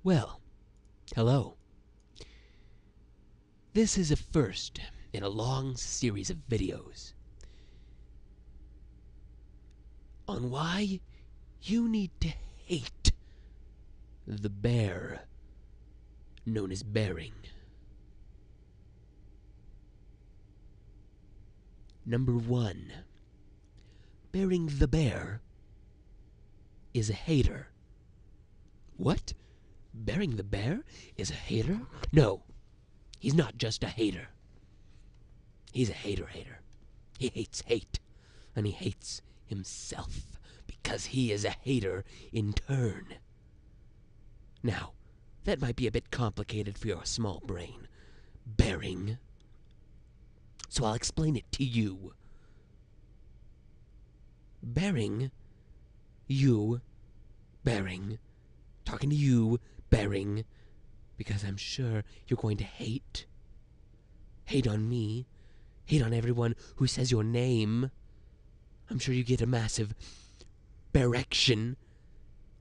Well, hello. This is a first in a long series of videos on why you need to hate the bear known as bearing. Number 1. Bearing the bear is a hater. What? Bearing the bear is a hater? No, he's not just a hater. He's a hater. He hates hate, and he hates himself because he is a hater in turn. Now, that might be a bit complicated for your small brain. Bearing. So I'll explain it to you. Bearing, talking to you, bearing, because I'm sure you're going to hate on me, hate on everyone who says your name. I'm sure you get a massive berection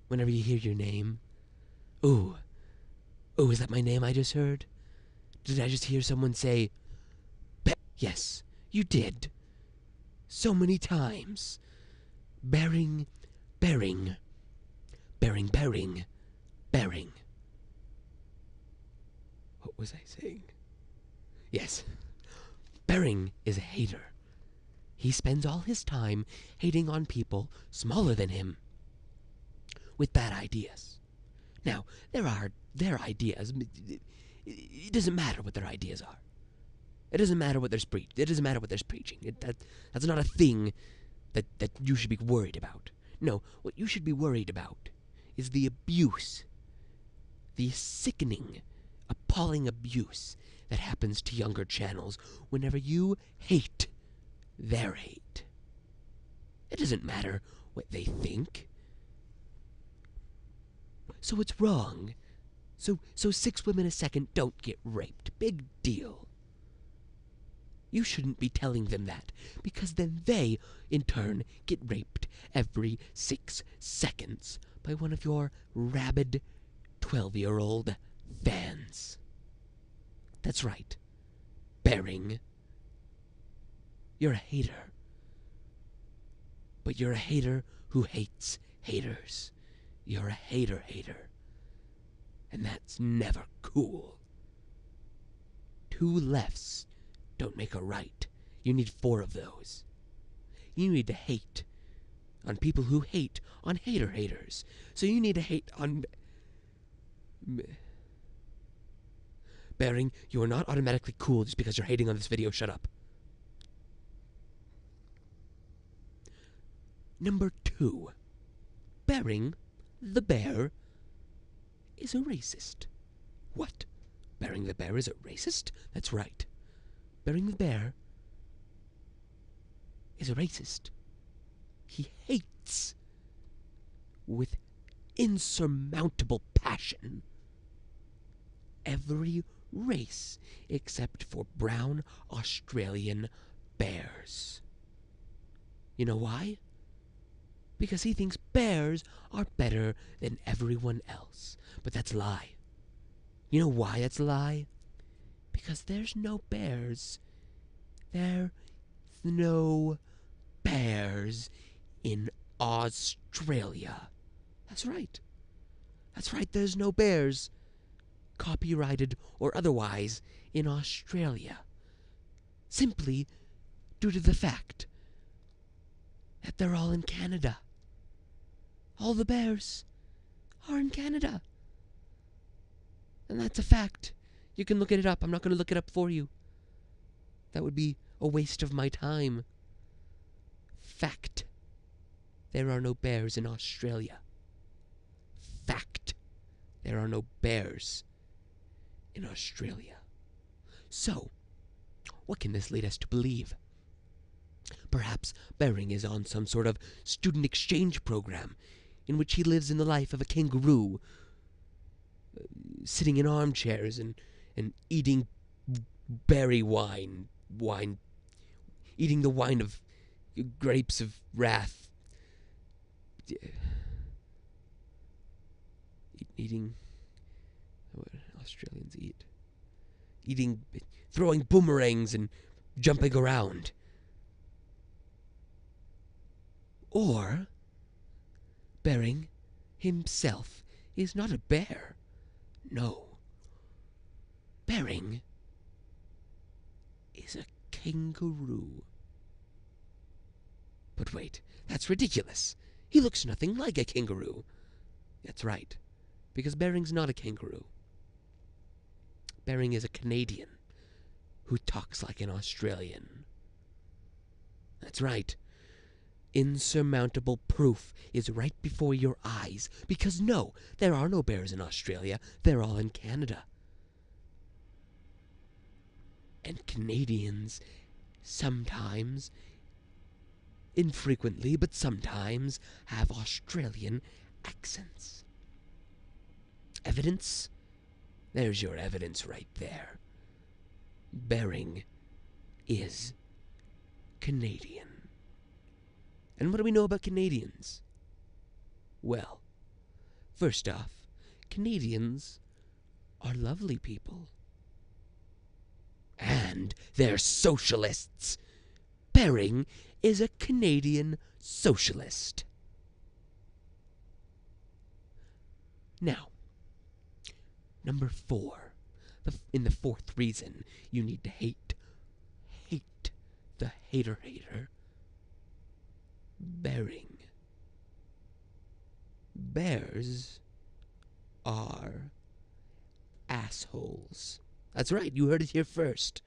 whenever you hear your name. Ooh, is that my name I just heard? Did I just hear someone say, yes, you did. So many times. Bearing. What was I saying? Yes. Bearing is a hater. He spends all his time hating on people smaller than him with bad ideas. Now, there are their ideas. It doesn't matter what their ideas are. It doesn't matter what they're preaching. That's not a thing that you should be worried about. No, what you should be worried about is the abuse, the sickening, appalling abuse that happens to younger channels whenever you hate their hate. It doesn't matter what they think. So it's wrong. So 6 women a second don't get raped. Big deal. You shouldn't be telling them that, because then they, in turn, get raped every 6 seconds by one of your rabid 12-year-old fans. That's right. Bearing. You're a hater. But you're a hater who hates haters. You're a hater. And that's never cool. 2 lefts don't make a right. You need 4 of those. You need to hate on people who hate on haters. So you need to hate on... Bearing, you are not automatically cool just because you're hating on this video. Shut up. Number 2. Bearing, the bear, is a racist. What? Bearing the bear is a racist? That's right. Bearing the bear is a racist. He hates with insurmountable passion every race except for brown Australian bears. You know why? Because he thinks bears are better than everyone else. But that's a lie. You know why that's a lie? Because there's no bears. There's no bears in Australia. That's right. There's no bears, copyrighted or otherwise, in Australia. Simply due to the fact that they're all in Canada. All the bears are in Canada. And that's a fact. You can look it up. I'm not going to look it up for you. That would be a waste of my time. Fact. There are no bears in Australia. Fact. There are no bears in Australia. So, what can this lead us to believe? Perhaps Bearing is on some sort of student exchange program in which he lives in the life of a kangaroo, sitting in armchairs and eating berry wine, eating the wine of grapes of wrath, eating Australians eat. Throwing boomerangs and jumping around. Or Bering himself is not a bear. No. Bering is a kangaroo. But wait, that's ridiculous. He looks nothing like a kangaroo. That's right, because Bering's not a kangaroo. Bering is a Canadian who talks like an Australian. That's right. Insurmountable proof is right before your eyes, because no, there are no bears in Australia. They're all in Canada. And Canadians sometimes, infrequently, but sometimes, have Australian accents. Evidence? There's your evidence right there. Bering is Canadian. And what do we know about Canadians? Well, first off, Canadians are lovely people. And they're socialists. Bering is a Canadian socialist. Now, number 4. In the fourth reason you need to hate the hater. Bering. Bears are assholes. That's right, you heard it here first.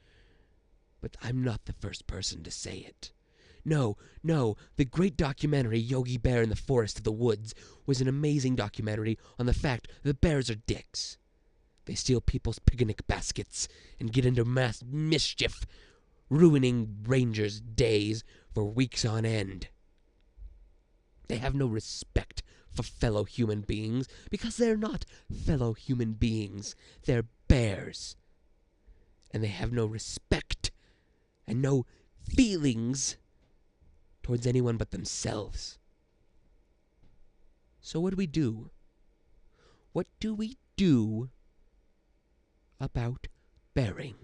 But I'm not the first person to say it. No, the great documentary Yogi Bear in the Forest of the Woods was an amazing documentary on the fact that bears are dicks. They steal people's picnic baskets and get into mass mischief, ruining rangers' days for weeks on end. They have no respect for fellow human beings because they're not fellow human beings. They're bears. And they have no respect and no feelings towards anyone but themselves. So what do we do? What do we do about Bering?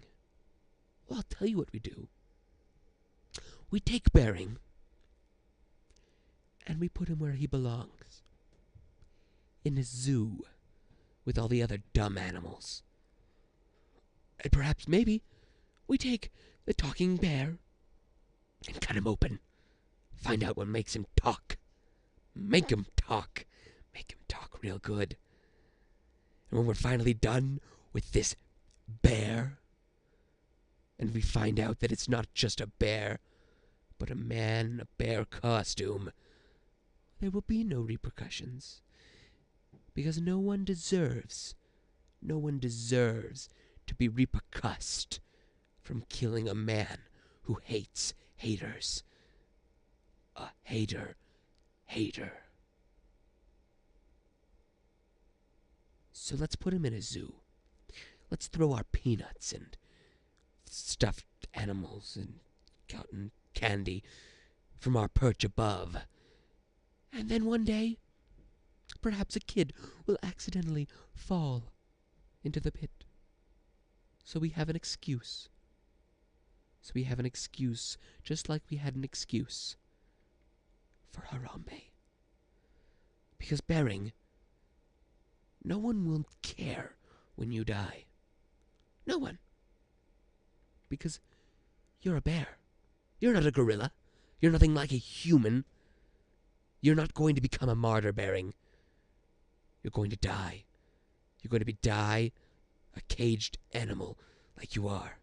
Well, I'll tell you what we do. We take Bering and we put him where he belongs. In a zoo with all the other dumb animals. And perhaps, maybe, we take the talking bear and cut him open. Find out what makes him talk. Make him talk. Make him talk real good. And when we're finally done with this bear, and we find out that it's not just a bear, but a man in a bear costume, there will be no repercussions. Because no one deserves to be repercussed from killing a man who hates haters. A hater. So let's put him in a zoo. Let's throw our peanuts and stuffed animals and cotton candy from our perch above. And then one day, perhaps a kid will accidentally fall into the pit. So we have an excuse. Just like we had an excuse for Harambe. Because Bering, no one will care when you die. No one. Because you're a bear. You're not a gorilla. You're nothing like a human. You're not going to become a martyr, Bering. You're going to die. You're going to die a caged animal like you are.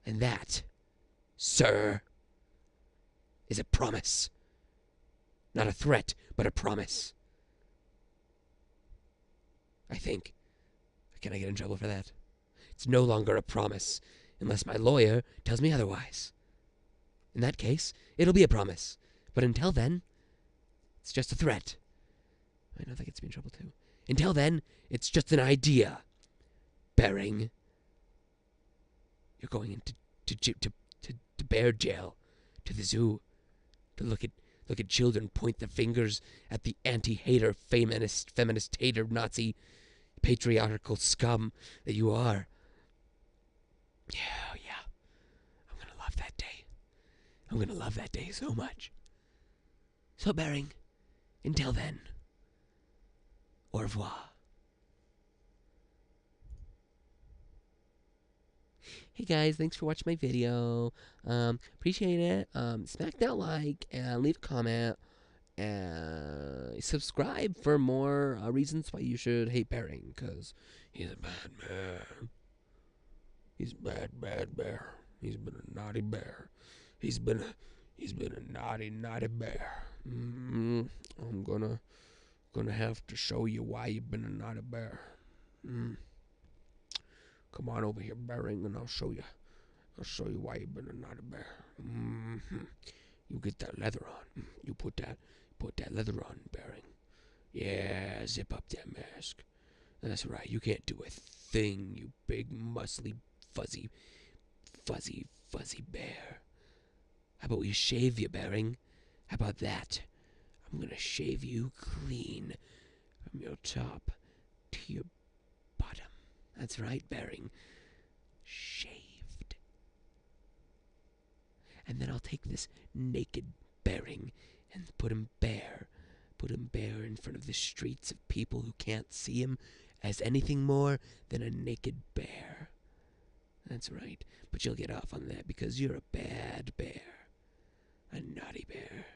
And that, sir, is a promise. Not a threat, but a promise. I think. Can I get in trouble for that? It's no longer a promise, unless my lawyer tells me otherwise. In that case, it'll be a promise. But until then, it's just a threat. I know that gets me in trouble too. Until then, it's just an idea. Bering, you're going into to bear jail, to the zoo, to look at children point their fingers at the anti-hater, feminist hater, Nazi patriarchal scum that you are. Yeah, yeah. I'm gonna love that day. I'm gonna love that day so much. So, Bering, until then, au revoir. Hey guys, thanks for watching my video. Appreciate it. Smack that like and leave a comment. And subscribe for more reasons why you should hate Bering, because he's a bad man. He's a bad bear. He's been a naughty bear. He's been a naughty bear. I'm gonna have to show you why you've been a naughty bear. Come on over here, Bering, and I'll show you. I'll show you why you've been a naughty bear. You get that leather on. You put that leather on, Bering. Yeah, zip up that mask. That's right. You can't do a thing, you big, muscly, fuzzy bear. How about we shave you, Bering? How about that? I'm gonna shave you clean from your top to your bottom. That's right, Bering. Shaved. And then I'll take this naked Bering and put him bare. Put him bare in front of the streets of people who can't see him as anything more than a naked bear. That's right. But you'll get off on that because you're a bad bear. A naughty bear.